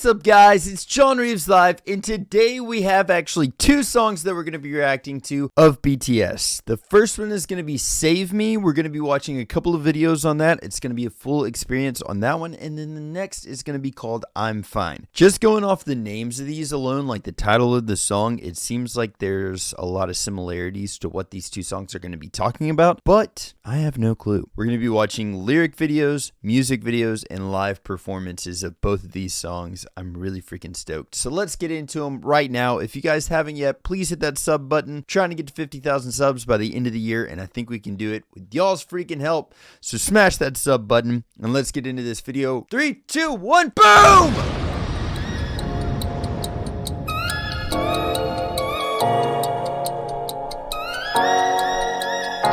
What's up, guys? It's John Reeves Live, and today we have actually two songs that we're going to be reacting to of BTS. The first one is going to be Save Me. We're going to be watching a couple of videos on that. It's going to be a full experience on that one, and then the next is going to be called I'm Fine. Just going off the names of these alone, like the title of the song, it seems like there's a lot of similarities to what these two songs are going to be talking about, but I have no clue. We're going to be watching lyric videos, music videos, and live performances of both of these songs. I'm really freaking stoked. So let's get into them right now. If you guys haven't yet, please hit that sub button. Trying to get to 50,000 subs by the end of the year, and I think we can do it with y'all's freaking help. So smash that sub button, and let's get into this video. 3, 2, 1, boom!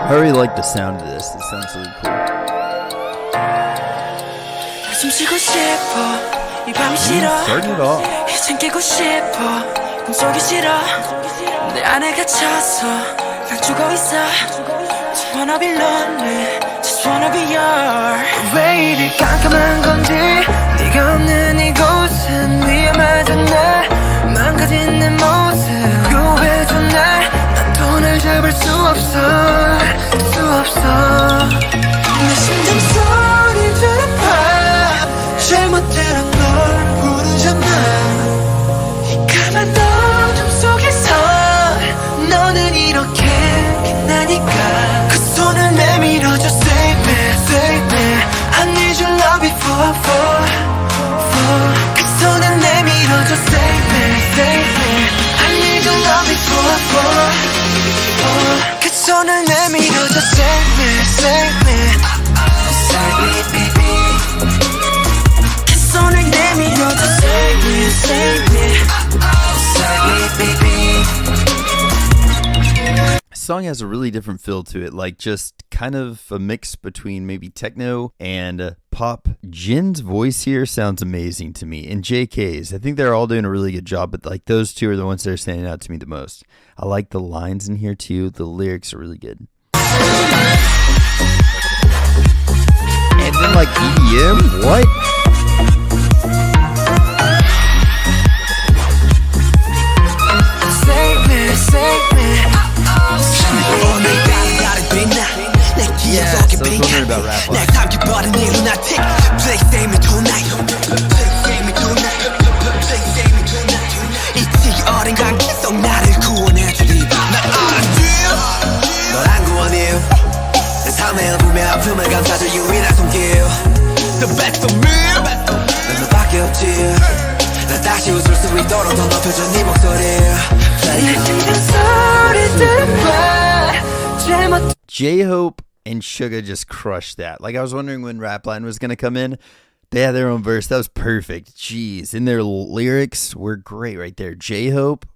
I really like the sound of this. It sounds really cool. Starting it off. 이젠 깨고 싶어 꿈속이 싫어 내 안에 갇혀서 날 죽어 있어 Just wanna be lonely Just wanna be yours 왜 이리 깜깜한 건지 네가 없는 이곳은 위험하잖아 망가진 내 모습 구해줘 난 돈을 잡을 수 없어 내 심장 소리 들어봐 잘못대로 널 부르잖아 이 까만 어둠 속에서 너는 이렇게 빛나니까 그 손을 내밀어줘 Save me, save me I need your love before 그 손을 내밀어줘 Save me, save me I need your love before 그 손을 내밀어줘 Save me, save me Save me, baby 손을 내밀어줘 Save me, save me Save me, baby This song has a really different feel to it, like just kind of a mix between maybe techno and pop. Jin's voice here sounds amazing to me, and JK's. I think they're all doing a really good job, but like those two are the ones that are standing out to me the most. I like the lines in here too. The lyrics are really good. And then like EDM, what? Yeah, so I was wondering about rap life. J-Hope and Suga just crushed that. Like, I was wondering when Rapline was going to come in. They had their own verse. That was perfect. Jeez. And their lyrics were great right there. J-Hope.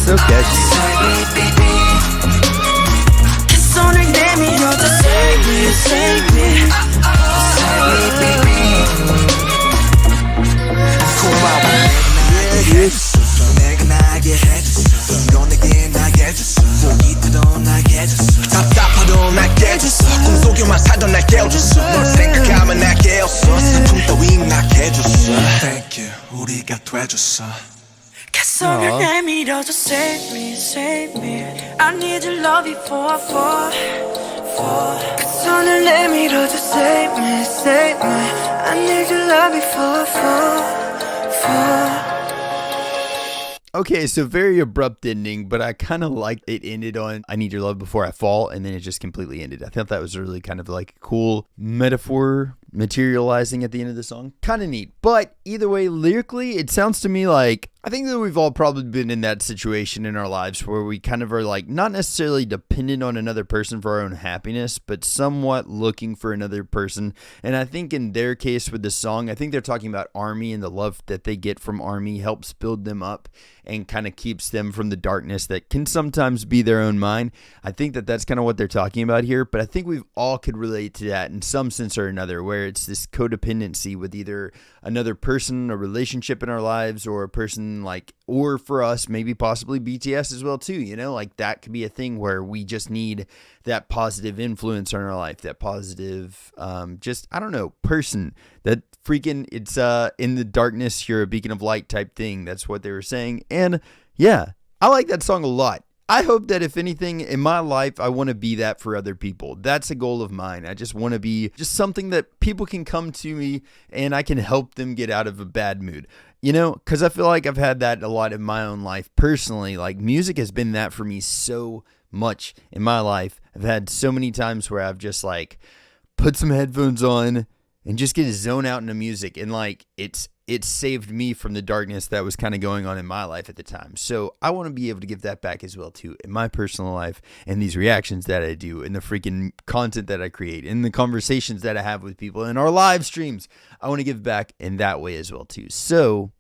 So catchy. Thank you, 우리가 돼줬어. 손을 내밀어줘 Save me, save me I need your love before 그 손을 내밀어줘 Save me, save me I need your love before Okay, so very abrupt ending, but I kind of liked it ended on I need your love before I fall, and then it just completely ended. I thought that was really kind of like a cool metaphor materializing at the end of the song. Kind of neat. But either way, lyrically, it sounds to me like, I think that we've all probably been in that situation in our lives where we kind of are like not necessarily dependent on another person for our own happiness, but somewhat looking for another person. And I think in their case with the song, I think they're talking about Army, and the love that they get from Army helps build them up and kind of keeps them from the darkness that can sometimes be their own mind. I think that that's kind of what they're talking about here, but I think we've all could relate to that in some sense or another, where it's this codependency with either another person, a relationship in our lives, or a person like, or for us, maybe possibly BTS as well too, you know, like that could be a thing where we just need that positive influence in our life, that positive, just, I don't know, person that freaking, it's in the darkness, you're a beacon of light type thing. That's what they were saying. And yeah, I like that song a lot. I hope that if anything in my life, I want to be that for other people. That's a goal of mine. I just want to be just something that people can come to me and I can help them get out of a bad mood. You know, because I feel like I've had that a lot in my own life personally. Like music has been that for me so much in my life. I've had so many times where I've just like put some headphones on and just get to zone out into music. And like it saved me from the darkness that was kind of going on in my life at the time. So I want to be able to give that back as well too in my personal life, and these reactions that I do, and the freaking content that I create, and the conversations that I have with people in our live streams. I want to give back in that way as well too. So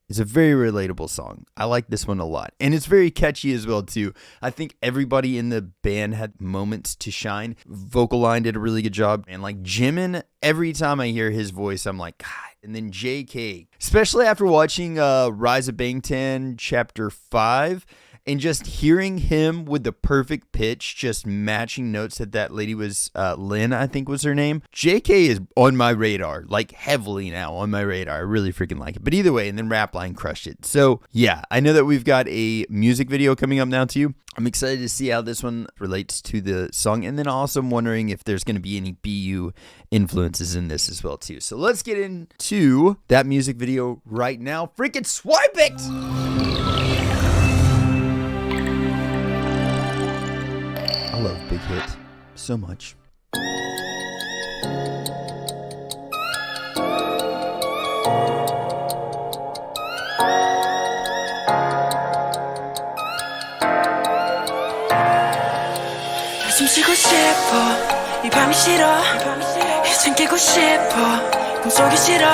it's a very relatable song. I like this one a lot. And it's very catchy as well too. I think everybody in the band had moments to shine. Vocal line did a really good job. And like Jimin, every time I hear his voice, I'm like, God. And then JK, especially after watching Rise of Bangtan Chapter 5, and just hearing him with the perfect pitch, just matching notes that lady was, Lynn, I think was her name. JK is on my radar, like heavily now on my radar. I really freaking like it. But either way, and then Rapline crushed it. So yeah, I know that we've got a music video coming up now too. I'm excited to see how this one relates to the song. And then also I'm wondering if there's going to be any BU influences in this as well too. So let's get into that music video right now. Freaking swipe it! I love Big Hit so much. 숨 쉬고 싶어 이 밤이 싫어 이젠 깨고 싶어 꿈속이 싫어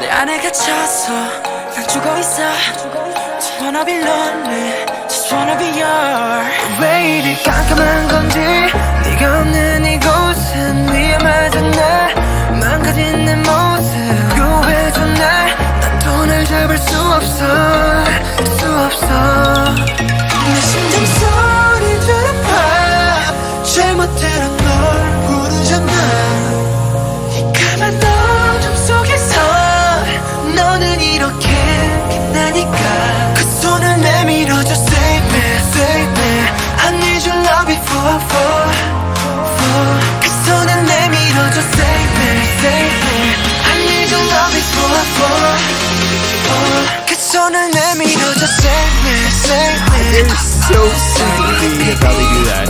내 안에 갇혀서 난 죽어있어 Just wanna be lonely Just wanna be yours 왜 이리 깜깜한 건지 네가 없는 이곳은 위험하잖아 망가진 내 모습 구해줘 난 또 날 잡을 수 없어 내 심장 소리 들어봐 잘못대로 널 부르잖아 이 까만 어둠 속에서 너는 이렇게 빛나니까 그 손을 내밀어줘 Save me I need your love before 그 손을 내밀어줘 Save me I need your love before 그 손을 내밀어줘 Save me They're so freaking neat how they do that.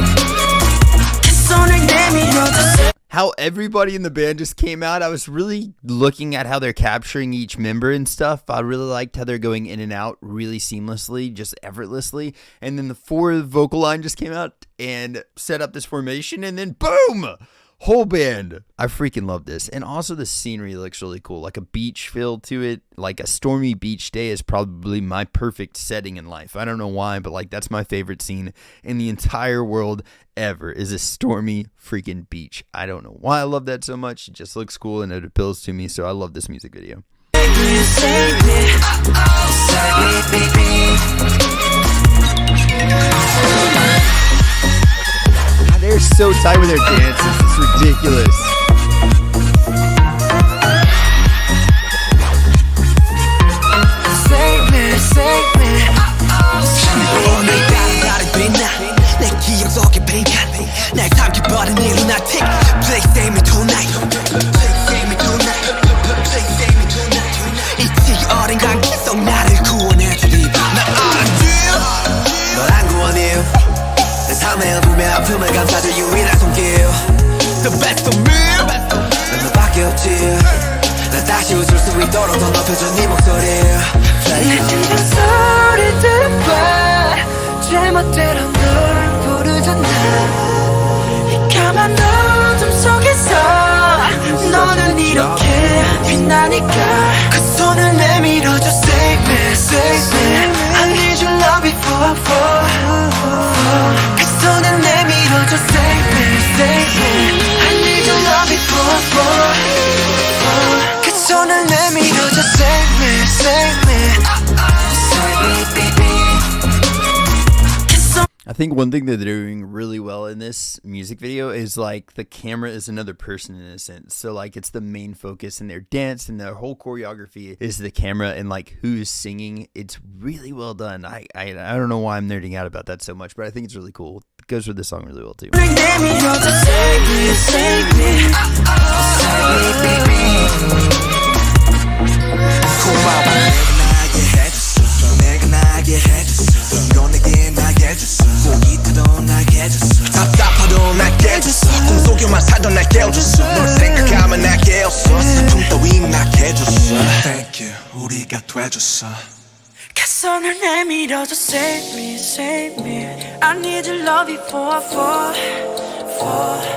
How everybody in the band just came out. I was really looking at how they're capturing each member and stuff. I really liked how they're going in and out really seamlessly, just effortlessly. And then the 4 vocal line just came out and set up this formation, and then boom! Whole band. I freaking love this. And also the scenery looks really cool. Like a beach feel to it. Like a stormy beach day is probably my perfect setting in life. I don't know why, but like that's my favorite scene in the entire world ever, is a stormy freaking beach. I don't know why I love that so much. It just looks cool and it appeals to me. So I love this music video. They're so tight with their dances. It's ridiculous. Save me 내 기억 속에 뱅간 날 삼켜버린 이 lunatic Please save me tonight Please save me tonight Please save me tonight 이 어린 관계 속 나를 구원해주리 나 알아줘 널 안 구원해요 내 삶의 어둠의 아픔을 감싸줄 유일한 손길 The best of me 난 너밖에 없어 떨어 더 높여줘 네 목소리 내 듣는 소리 들어봐 제멋대로 널 부르잖아 이 까만 어둠 속에서 너는 이렇게 빛나니까 그 손을 내밀어줘 Save me, save me I need your love before I fall 그 손을 내밀어줘 Save me, save me I need your love before I fall 그 손을 내밀어줘 Save me, save me Save me, baby I think one thing that they're doing really well in this music video is like the camera is another person in a sense. So like it's the main focus in their dance and their whole choreography is the camera and like who's singing. It's really well done. I don't know why I'm nerding out about that so much, but I think it's really cool. It goes with the song really well too. 답답하도 날 깨줬어 꿈속에만 살던 날 깨워줬어 널 생각하면 날 깨웠어 슬픔 따윈 낫게 해줬어 Thank you 우리가 돼줬어 그 손을 내밀어줘 Save me, save me I need your love before I fall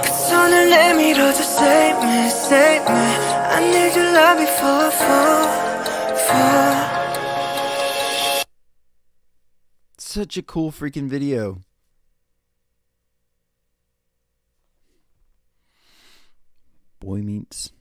그 손을 내밀어줘 Save me, save me I need your love before I fall Such a cool freaking video. Boy meets.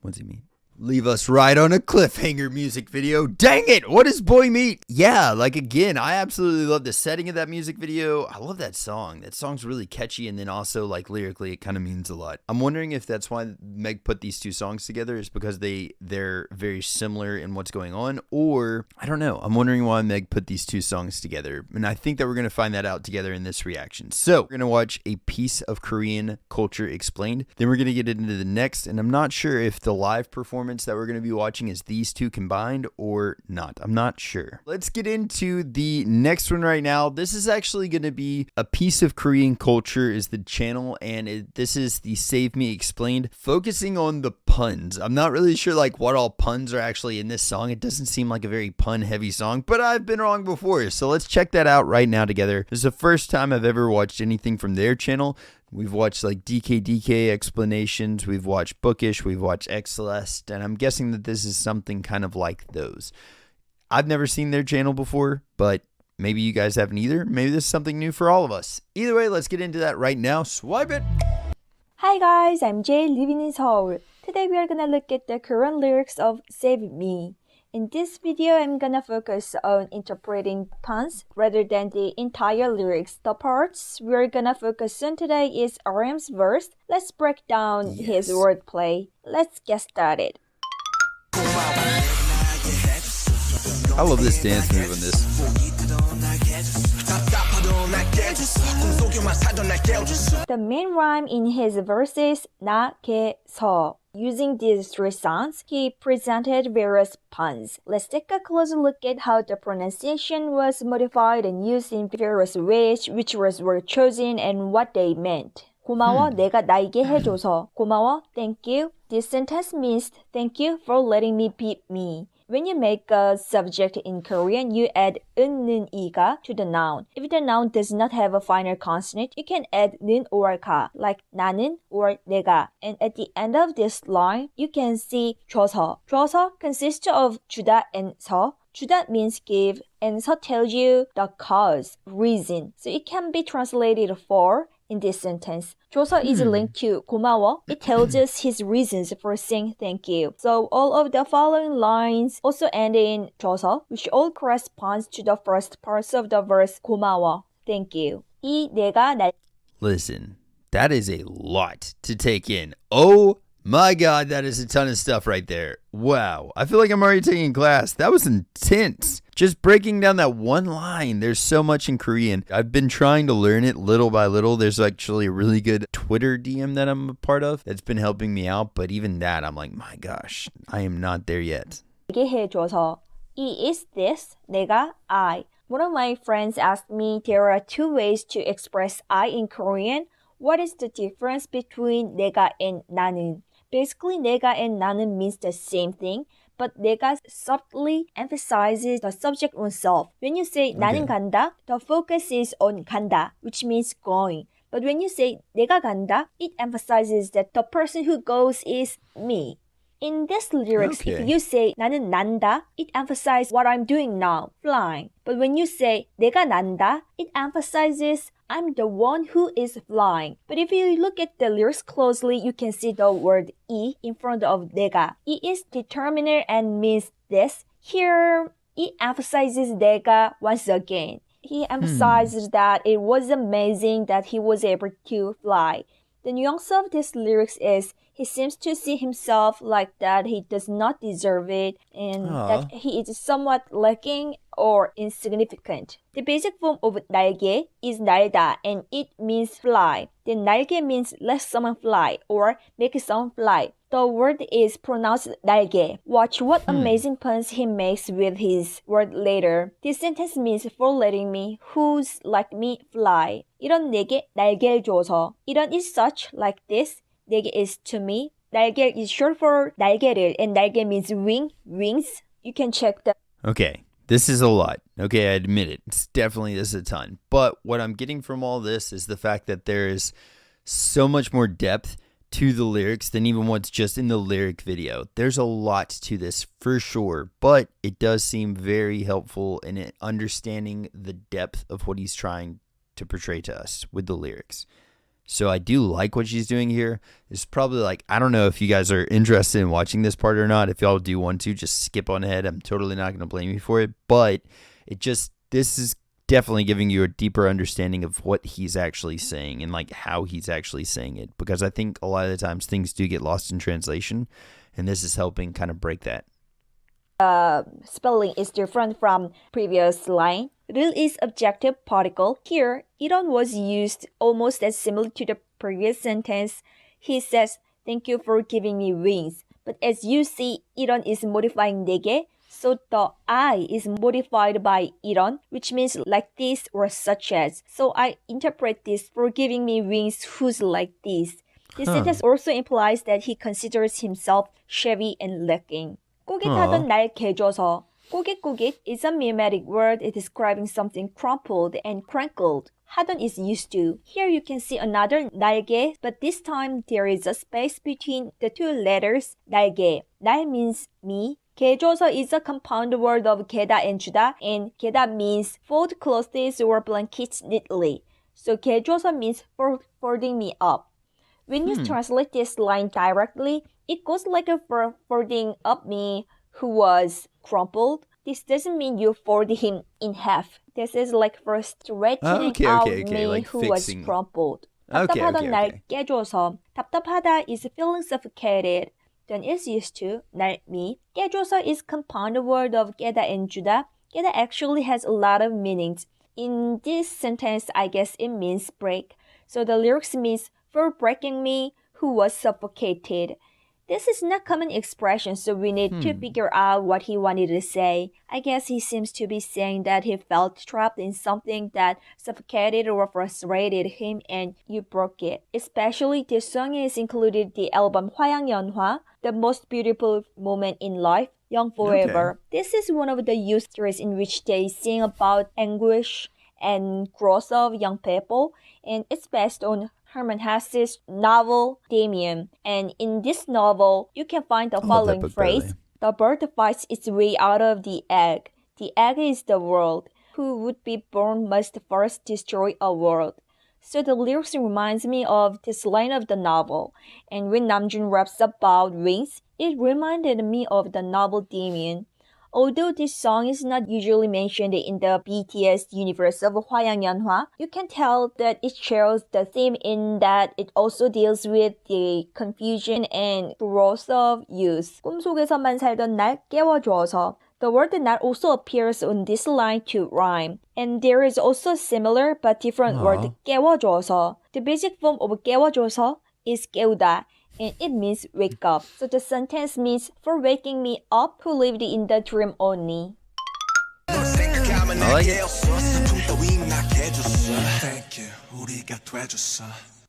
What's he mean? Leave us right on a cliffhanger music video. Dang it! What is Boy Meet? Yeah, like again, I absolutely love the setting of that music video. I love that song. That song's really catchy and then also like lyrically it kind of means a lot. I'm wondering if that's why Meg put these two songs together is because they're very similar in what's going on, or I don't know. I'm wondering why Meg put these two songs together. And I think that we're going to find that out together in this reaction. So, we're going to watch a piece of Korean culture explained. Then we're going to get into the next, and I'm not sure if the live performance that we're going to be watching is these two combined or not. I'm not sure. Let's get into the next one right now. This is actually going to be a piece of Korean culture is the channel, and this is the Save Me Explained, focusing on the puns. I'm not really sure like what all puns are actually in this song. It doesn't seem like a very pun heavy song, but I've been wrong before. So let's check that out right now together. This is the first time I've ever watched anything from their channel. We've watched like DK explanations, we've watched Bookish, we've watched X Celeste, and I'm guessing that this is something kind of like those. I've never seen their channel before, but maybe you guys haven't either. Maybe this is something new for all of us. Either way, let's get into that right now. Swipe it! Hi guys, I'm Jay living in Seoul. Today we are gonna look at the Korean lyrics of Save Me. In this video, I'm gonna focus on interpreting puns rather than the entire lyrics. The parts we're gonna focus on today is RM's verse. Let's break down his wordplay. Let's get started. I love this dance move on this. The main rhyme in his verse is 나게서. Using these three sounds, he presented various puns. Let's take a closer look at how the pronunciation was modified and used in various ways, which words were chosen, and what they meant. 고마워, 내가 나에게 해줘서. 고마워, thank you. This sentence means thank you for letting me be me. When you make a subject in Korean, you add 는, 이가 to the noun. If the noun does not have a final consonant, you can add 는 or 가, like 나는 or 내가. And at the end of this line, you can see 줘서. 줘서 consists of 주다 and 서. 주다 means give, and 서 tells you the cause, reason. So it can be translated for in this sentence. 줘서 is linked to 고마워. It tells us his reasons for saying thank you. So all of the following lines also end in 줘서, which all corresponds to the first parts of the verse 고마워, thank you. 이 내가 날. Listen, that is a lot to take in. Oh my God, that is a ton of stuff right there. Wow, I feel like I'm already taking class. That was intense. Just breaking down that one line. There's so much in Korean. I've been trying to learn it little by little. There's actually a really good Twitter DM that I'm a part of that's been helping me out. But even that, I'm like, my gosh, I am not there yet. 해줘서. 이 is this, 내가 I. One of my friends asked me there are two ways to express I in Korean. What is the difference between 내가 and 나는? Basically, 내가 and 나는 means the same thing, but 내가 subtly emphasizes the subject on self. When you say 나는 간다, the focus is on 간다, which means going. But when you say 내가 간다, it emphasizes that the person who goes is me. In this lyrics, if you say 나는 난다, it emphasizes what I'm doing now, flying. But when you say 내가 난다, it emphasizes I'm the one who is flying. But if you look at the lyrics closely, you can see the word 이 in front of 내가. 이 is determiner and means this. Here, it emphasizes 내가 once again. He emphasizes that it was amazing that he was able to fly. The nuance of this lyrics is he seems to see himself like that he does not deserve it and that he is somewhat lacking or insignificant. The basic form of 날개 is 날다 and it means fly. Then 날개 means let someone fly or make someone fly. The word is pronounced 날개. Watch what amazing puns he makes with his word later. This sentence means for letting me, who's like me, fly. 이런 내게 날개를 줘서. 이런 is such, like this. 내게 is to me. 날개 is short for 날개를 and 날개 means wing, wings. You can check that. Okay, this is a lot. Okay, I admit it. This is a ton. But what I'm getting from all this is the fact that there is so much more depth to the lyrics than even what's just in the lyric video. There's a lot to this for sure, but it does seem very helpful in understanding the depth of what he's trying to portray to us with the lyrics. So I do like what she's doing here. It's probably like, I don't know if you guys are interested in watching this part or not. If y'all do want to, just skip on ahead. I'm totally not going to blame you for it, but this is definitely giving you a deeper understanding of what he's actually saying and like how he's actually saying it, because I think a lot of the times things do get lost in translation, and this is helping kind of break that. Spelling is different from previous line. Real is objective particle. Here, 이런 was used almost as similar to the previous sentence. He says, thank you for giving me wings. But as you see, 이런 is modifying 내게. So the I is modified by 이런, which means like this or such as. So I interpret this for giving me wings who's like this. This sentence also implies that he considers himself shabby and lacking. 꼬깃하던 날 개줘서. 꼬깃꼬깃 is a mimetic word describing something crumpled and crinkled. 하던 is used to. Here you can see another 날개, but this time there is a space between the two letters 날개. 날 means me. 개줘서 is a compound word of 개다 and 주다, and 개다 means fold clothes or blankets neatly. So 개줘서 means folding me up. When you translate this line directly, it goes like a folding up me who was crumpled. This doesn't mean you fold him in half. This is like for straightening out me like who fixing. Was crumpled. 답답하던 날 깨줘서. 답답하다 is feeling suffocated. Then is used to, 날, me. 깨줘서 is compound word of 깨다 and 주다. 깨다 actually has a lot of meanings. In this sentence, I guess it means break. So the lyrics means for breaking me who was suffocated. This is not common expression, so we need to figure out what he wanted to say. I guess he seems to be saying that he felt trapped in something that suffocated or frustrated him and you broke it. Especially this song is included in the album 화양연화, The Most Beautiful Moment in Life, Young Forever. Okay. This is one of the youth stories in which they sing about anguish and growth of young people, and it's based on Herman Hesse's novel Damien. And in this novel, you can find the following phrase. The bird fights its way out of the egg. The egg is the world. Who would be born must first destroy a world. So the lyrics reminds me of this line of the novel. And when Namjoon raps about wings, it reminded me of the novel Damien. Although this song is not usually mentioned in the BTS universe of 화양연화, you can tell that it shares the theme in that it also deals with the confusion and growth of youth. 꿈속에서만 살던 날 깨워줘서. The word not also appears on this line to rhyme. And there is also a similar but different word 깨워줘서. The basic form of 깨워줘서 is 깨우다. And it means wake up. So the sentence means for waking me up who lived in the dream only. I like it.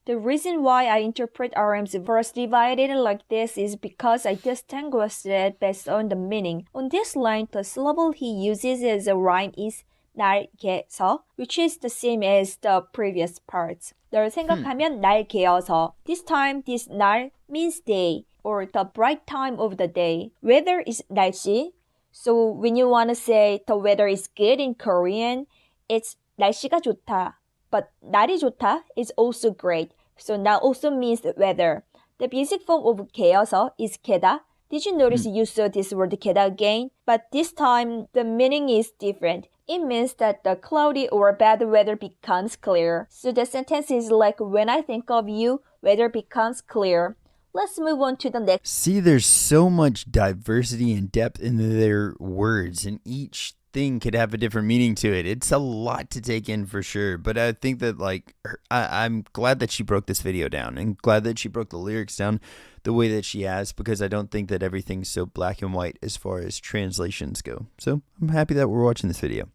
The reason why I interpret RM's verse divided like this is because I distinguished it based on the meaning. On this line, the syllable he uses as a rhyme is 날 개서, which is the same as the previous parts. 널 생각하면 날 개어서. This time, this 날 means day, or the bright time of the day. Weather is 날씨. So when you want to say the weather is good in Korean, it's 날씨가 좋다. But 날이 좋다 is also great. So 날 also means weather. The basic form of 개어서 is 개다. Did you notice you saw this word 개다 again? But this time, the meaning is different. It means that the cloudy or bad weather becomes clear. So the sentence is like, when I think of you, weather becomes clear. Let's move on to the next. See, there's so much diversity and depth in their words, and each thing could have a different meaning to it. It's a lot to take in for sure, but I think that I'm glad that she broke this video down, and glad that she broke the lyrics down the way that she has, because I don't think that everything's so black and white as far as translations go. So I'm happy that we're watching this video.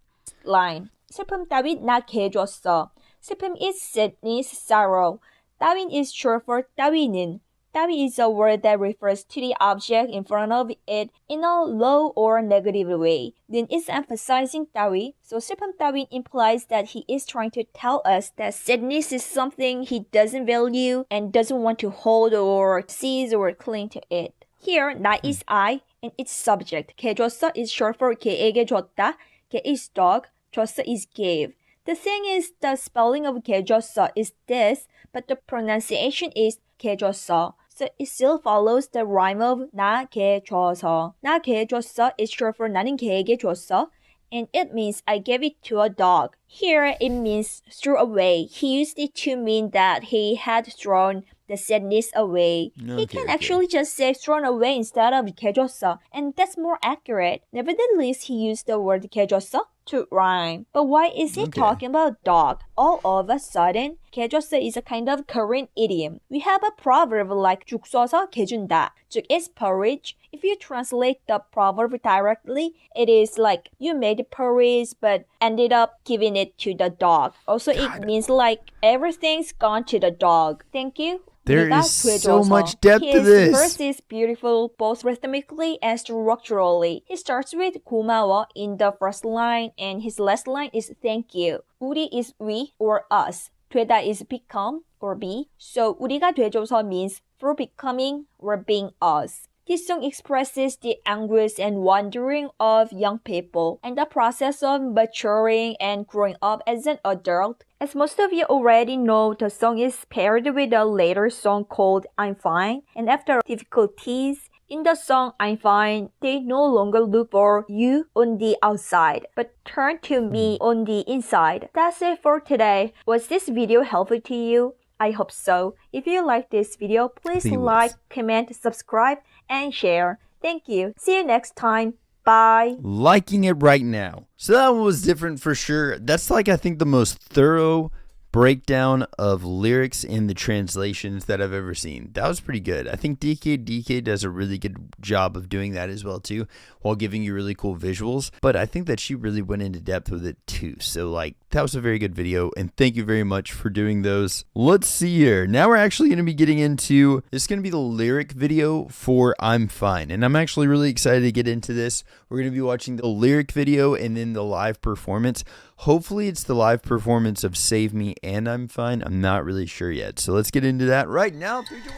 Line. 슬픔 따윈 나 개줬어. 슬픔 is sadness, sorrow. 따윈 is short for 따위는. 따위 is a word that refers to the object in front of it in a low or negative way. Then it's emphasizing 따위. So 슬픔 따윈 implies that he is trying to tell us that sadness is something he doesn't value and doesn't want to hold or seize or cling to it. Here, 나 is I and its subject. 개줬어 is short for 개에게 줬다. 개 is dog. 줬어 is gave. The thing is, the spelling of 개줬어 is this, but the pronunciation is 개줬어. So it still follows the rhyme of 나 개줘서. 나 개줬어 is short for 나는 개에게 줬어, and it means I gave it to a dog. Here it means threw away. He used it to mean that he had thrown the sadness away. He can actually just say thrown away instead of 개줬어, and that's more accurate. Nevertheless, he used the word 개줬어 to rhyme. But why is he talking about dog? All of a sudden, 개줬어 is a kind of Korean idiom. We have a proverb like 죽 써서 개준다. 죽 is porridge. If you translate the proverb directly, it is like you made porridge but ended up giving it to the dog. Also, it means like everything's gone to the dog. Thank you. There is so much depth to this. His verse is beautiful both rhythmically and structurally. He starts with 고마워 in the first line, and his last line is thank you. 우리 is we or us. 되다 is become or be. So 우리가 돼줘서 means through becoming or being us. This song expresses the anguish and wandering of young people and the process of maturing and growing up as an adult. As most of you already know, the song is paired with a later song called I'm Fine, and after difficulties in the song I'm Fine, they no longer look for you on the outside, but turn to me on the inside. That's it for today. Was this video helpful to you? I hope so. If you like this video, please like, comment, subscribe, and share. Thank you. See you next time. Bye. Liking it right now. So that one was different for sure. That's I think the most thorough breakdown of lyrics in the translations that I've ever seen. That was pretty good. I think DK does a really good job of doing that as well too, while giving you really cool visuals. But I think that she really went into depth with it too. So that was a very good video, and thank you very much for doing those. Let's see here. Now we're actually going to be getting into, this is going to be the lyric video for I'm Fine, and I'm actually really excited to get into this. We're going to be watching the lyric video and then the live performance. Hopefully it's the live performance of Save Me and I'm Fine. I'm not really sure yet. So let's get into that right now. 3, 2, 1.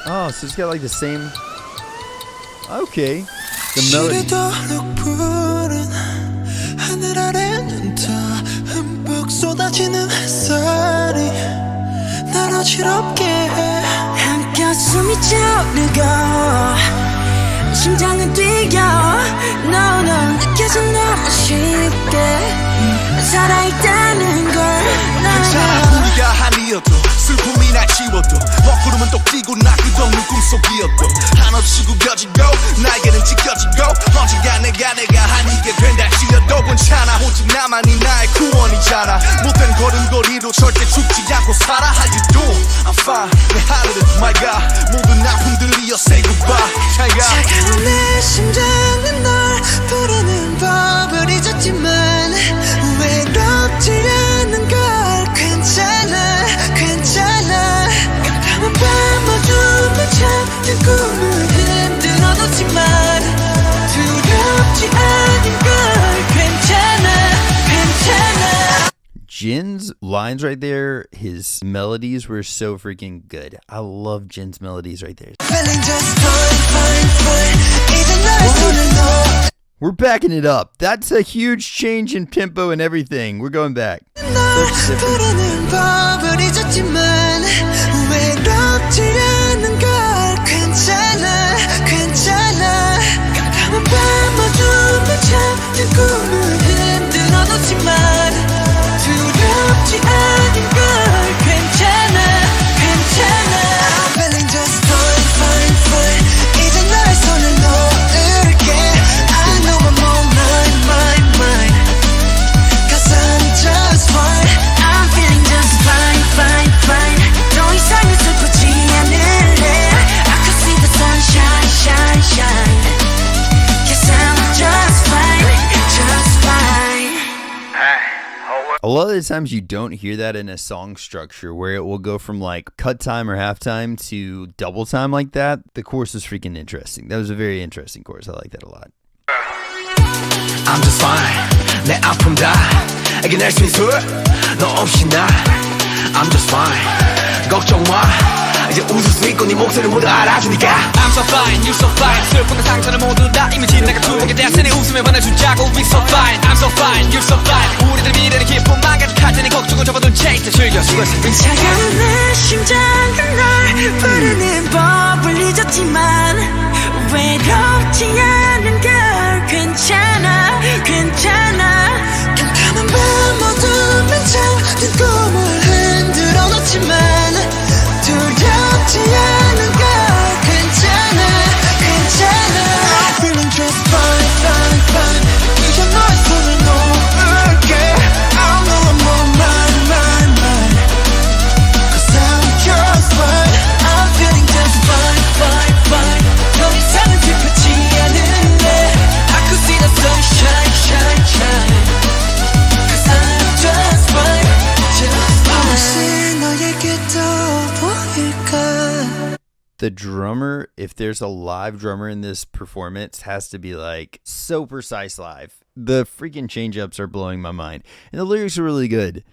Oh, so it's got the same. Okay. The melody. 심장은 뛰어 No no 느껴져 너무 쉽게 살아있다는 걸 괜찮아 우리가 아니어도 슬픔이 날 지워도 먹구름은 또 뛰고 나 끝없는 꿈속이었고 한없이 구겨지고 날개는 찢겨지고 언젠가 내가 아니게 된다 지어도 괜찮아 오직 나만이 나의 구원이잖아 못된 걸음걸이로 절대 죽지 않고 살아 How you doing? I'm fine 내 하늘은 my God 모든 아픔들이여 say goodbye 차가운 내 심장은 널 부르는 법을 잊었지만 외롭지 않는 걸 괜찮아 내 꿈을 흔들어 놓지만 두렵지 않은 걸 괜찮아 괜찮아. Jin's lines right there, his melodies were so freaking good. I love Jin's melodies right there. Feeling just fine fine fine 이제 날 손을 놓아. We're backing it up. That's a huge change in tempo and everything. We're going back. 부르는 법을 잊었지만 외롭지 않은 걸 괜찮아 괜찮아 깜깜한 밤 어둠에 잠든 꿈을 흔들어 놓지만 두렵지 않은 걸 괜찮아 괜찮아 I'm feeling just fine fine fine 이제 나의 손을 놓을게 I know I'm on mine Cause I'm just fine I'm feeling just fine fine fine 더 이상은 슬프지 않을래 I could see the sunshine shine shine Cause I'm just fine just fine. A lot of the times you don't hear that in a song structure where it will go from like cut time or halftime to double time like that. The chorus is freaking interesting. That was a very interesting chorus. I like that a lot. I'm just fine 내 아픔 다 이겨낼 수 있어 너 없이 나 I'm just fine 걱정 마 이제 웃을 수 있고 네 목소리를 모두 알아주니까 I'm so fine, you so fine 슬픔과 상처를 모두 다 이미 지나가 두목에 대한 내 웃음에 반해주자고 We so fine, I'm so fine, you so fine 우리들 미래는 기쁨만 가득할 테니 걱정은 접어둔 채 이제 즐겨 수고했어 차가운 내 심장은 날 부르는 법을 잊었지만 외롭지 않은 걸 괜찮아 괜찮아 깜깜한 밤 어둠에 잠든 꿈을 흔들어 놓지만 두렵지 않은 걸 괜찮아 괜찮아 I'm feeling just fine fine fine 이제 너의 손을 놓을게 I know I'm on mine Cause I'm just fine I'm feeling just fine fine fine 더 이상은 슬프지 않을래 I could see the sunshine shine shine Cause I'm just fine just fine 혹시 너에게 또 보일까 The drummer, if there's a live drummer in this performance, has to be like so precise live. The freaking change ups are blowing my mind. And the lyrics are really good.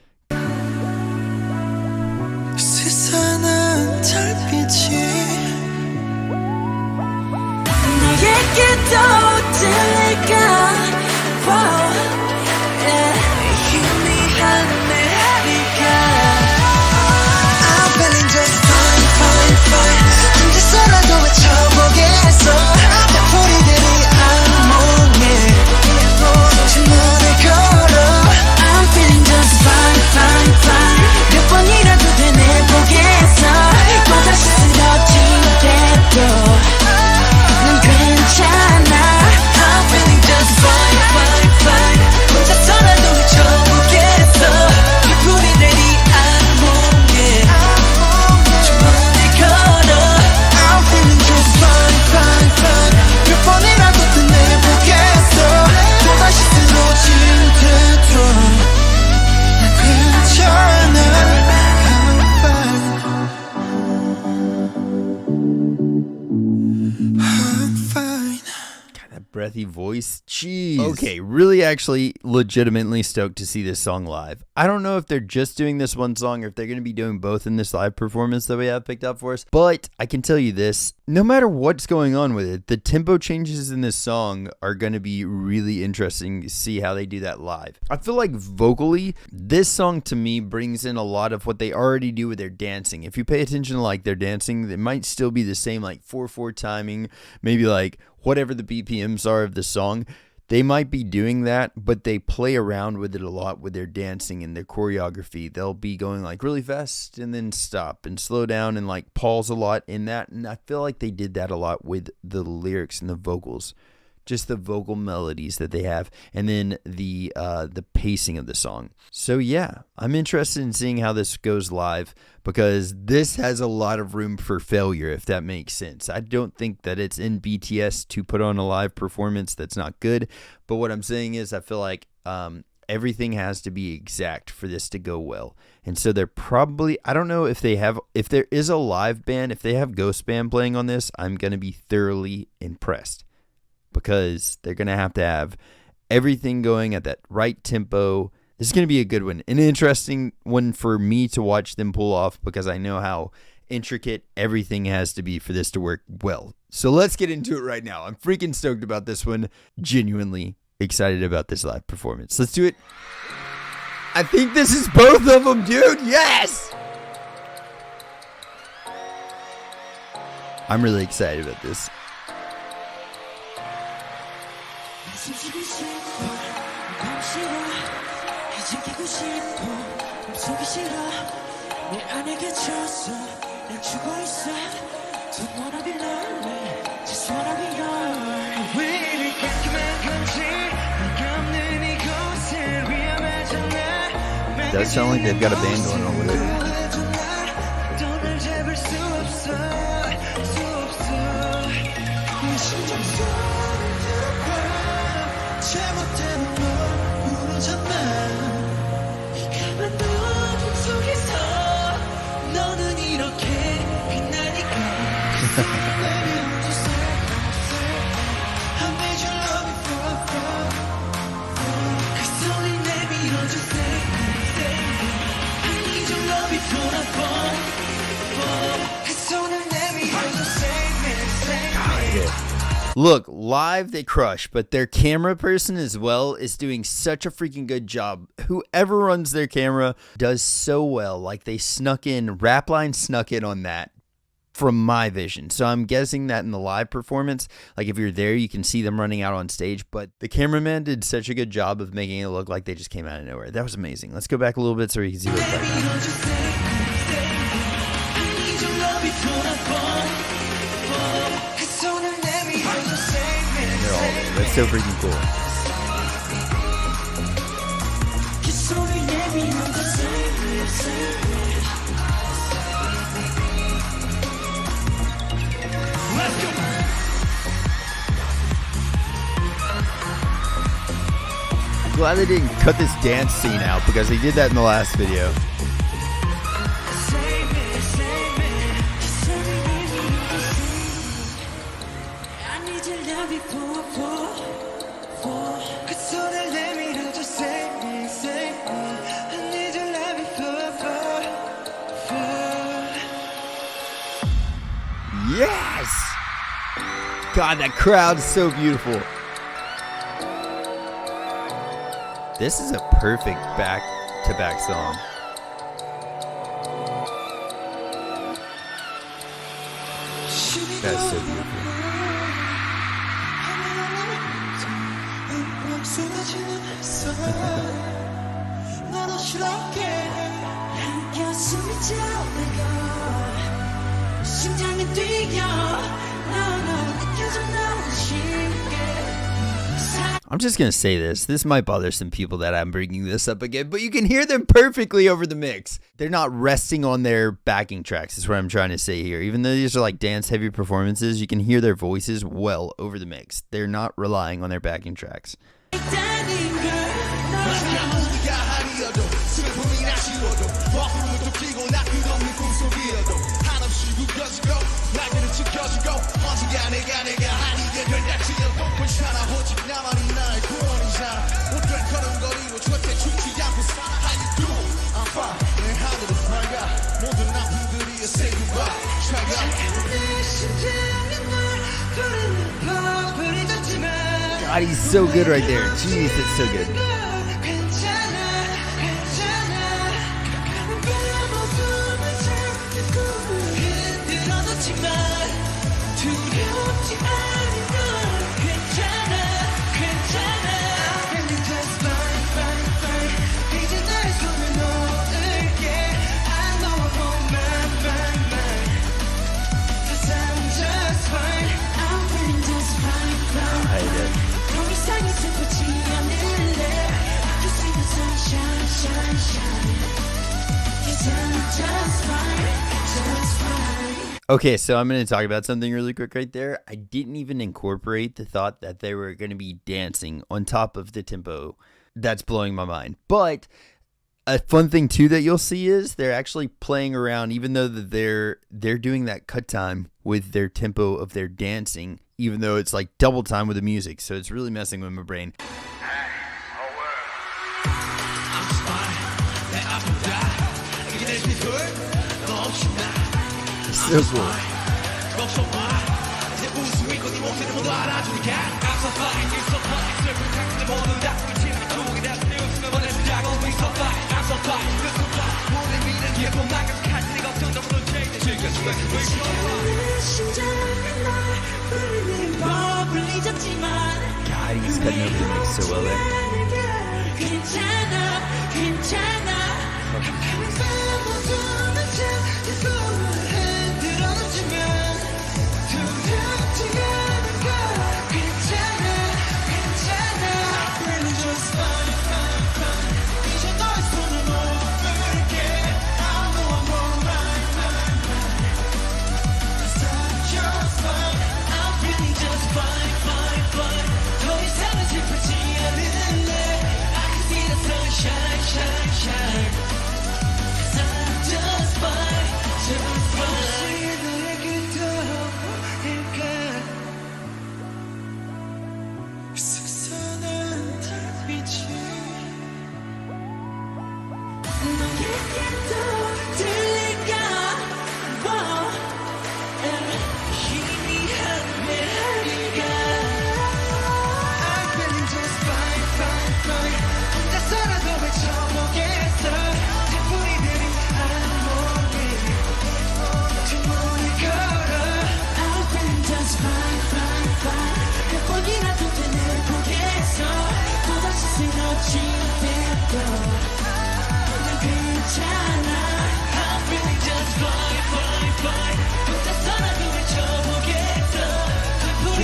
세상은 달빛이 너에게 또 들릴까 wow. 희미한 메리가 I'm feeling just fine fine fine 혼자서라도 외쳐보겠어 소리들이 악몽에 주문을 걸어 I'm feeling just fine fine fine 몇 번이라도 되뇌보겠어 또다시 쓰러질 때도 난 괜찮아 I'm feeling just fine fine fine 혼자서라도 외쳐보겠어 불이 내리 악몽에 주문을 걸어 I'm feeling just fine fine fine 몇 번이라도 되뇌보겠어 또다시 쓰러질 때도 난 괜찮아 I'm fine God, that breathy voice. Jeez. Okay, really actually legitimately stoked to see this song live. I don't know if they're just doing this one song or if they're going to be doing both in this live performance that we have picked up for us. But I can tell you this, no matter what's going on with it, the tempo changes in this song are going to be really interesting to see how they do that live. I feel like vocally, this song to me brings in a lot of what they already do with their dancing. If you pay attention to like their dancing, it might still be the same like 4/4 timing, maybe like whatever the BPMs are of the song. They might be doing that, but they play around with it a lot with their dancing and their choreography. They'll be going like really fast and then stop and slow down and like pause a lot in that. And I feel like they did that a lot with the lyrics and the vocals, just the vocal melodies that they have, and then the pacing of the song. So yeah, I'm interested in seeing how this goes live because this has a lot of room for failure, if that makes sense. I don't think that it's in BTS to put on a live performance that's not good, but what I'm saying is I feel like everything has to be exact for this to go well. And so they're probably, I don't know if there is a live band, if they have Ghost Band playing on this, I'm going to be thoroughly impressed because they're going to have everything going at that right tempo. This is going to be a good one, an interesting one for me to watch them pull off because I know how intricate everything has to be for this to work well. So let's get into it right now. I'm freaking stoked about this one. Genuinely excited about this live performance. Let's do it. I think this is both of them, dude. Yes! I'm really excited about this. It does sound like they've got a band going on with it. Look, live they crush, but their camera person as well is doing such a freaking good job. Whoever runs their camera does so well. Like they Rapline snuck in on that from my vision. So I'm guessing that in the live performance, like if you're there, you can see them running out on stage, but the cameraman did such a good job of making it look like they just came out of nowhere. That was amazing. Let's go back a little bit so you can see what it's like now. That's so freaking cool. I'm glad they didn't cut this dance scene out because they did that in the last video. Yes! God, that crowd is so beautiful. This is a perfect back-to-back song. That's so beautiful. I'm just going to say this. This might bother some people that I'm bringing this up again, but you can hear them perfectly over the mix. They're not resting on their backing tracks is what I'm trying to say here. Even though these are like dance-heavy performances, you can hear their voices well over the mix. They're not relying on their backing tracks. God, he's so good right there. Jeez, it's so good. Okay, so I'm going to talk about something really quick right there. I didn't even incorporate the thought that they were going to be dancing on top of the tempo that's blowing my mind. But a fun thing too that you'll see is they're actually playing around, even though that they're doing that cut time with their tempo of their dancing, even though it's like double time with the music. So it's really messing with my brain. It's so cool. God, he's cutting over the mix so well there.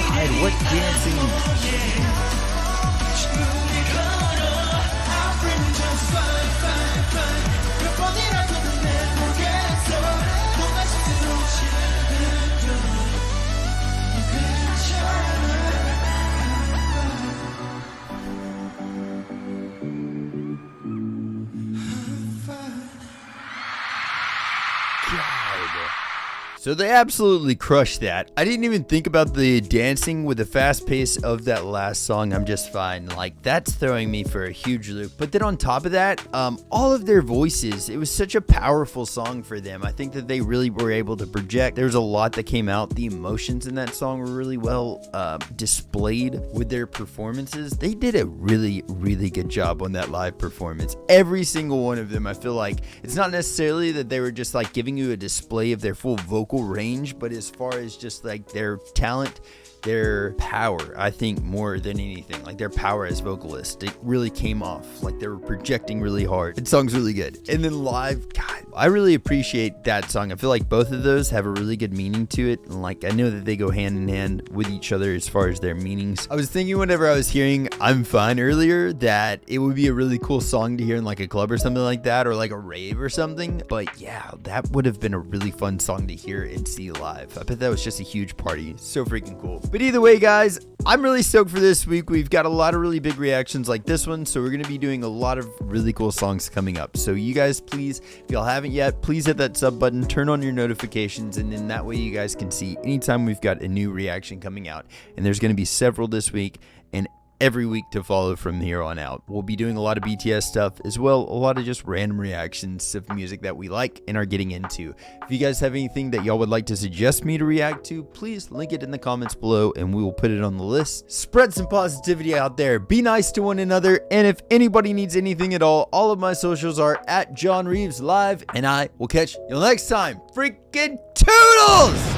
God, what dancing? So they absolutely crushed that. I didn't even think about the dancing with the fast pace of that last song, I'm Just Fine. Like, that's throwing me for a huge loop. But then on top of that, all of their voices, it was such a powerful song for them. I think that they really were able to project. There was a lot that came out. The emotions in that song were really well displayed with their performances. They did a really, really good job on that live performance. Every single one of them, I feel like it's not necessarily that they were just like giving you a display of their full vocal range, but as far as just like their talent, their power, I think more than anything, like their power as vocalists, it really came off. Like they were projecting really hard. The song's really good. And then live, God, I really appreciate that song. I feel like both of those have a really good meaning to it. And like, I know that they go hand in hand with each other as far as their meanings. I was thinking whenever I was hearing I'm Fine earlier that it would be a really cool song to hear in like a club or something like that, or like a rave or something. But yeah, that would have been a really fun song to hear and see live. I bet that was just a huge party. So freaking cool. But either way, guys, I'm really stoked for this week. We've got a lot of really big reactions like this one, so we're going to be doing a lot of really cool songs coming up. So you guys, please, if y'all haven't yet, please hit that sub button, turn on your notifications, and then that way you guys can see anytime we've got a new reaction coming out. And there's going to be several this week and every week to follow from here on out. We'll be doing a lot of BTS stuff as well, a lot of just random reactions of music that we like and are getting into. If you guys have anything that y'all would like to suggest me to react to, please link it in the comments below and we will put it on the list. Spread some positivity out there, be nice to one another, and if anybody needs anything at all of my socials are at John Reeves Live, and I will catch you next time. Freaking toodles!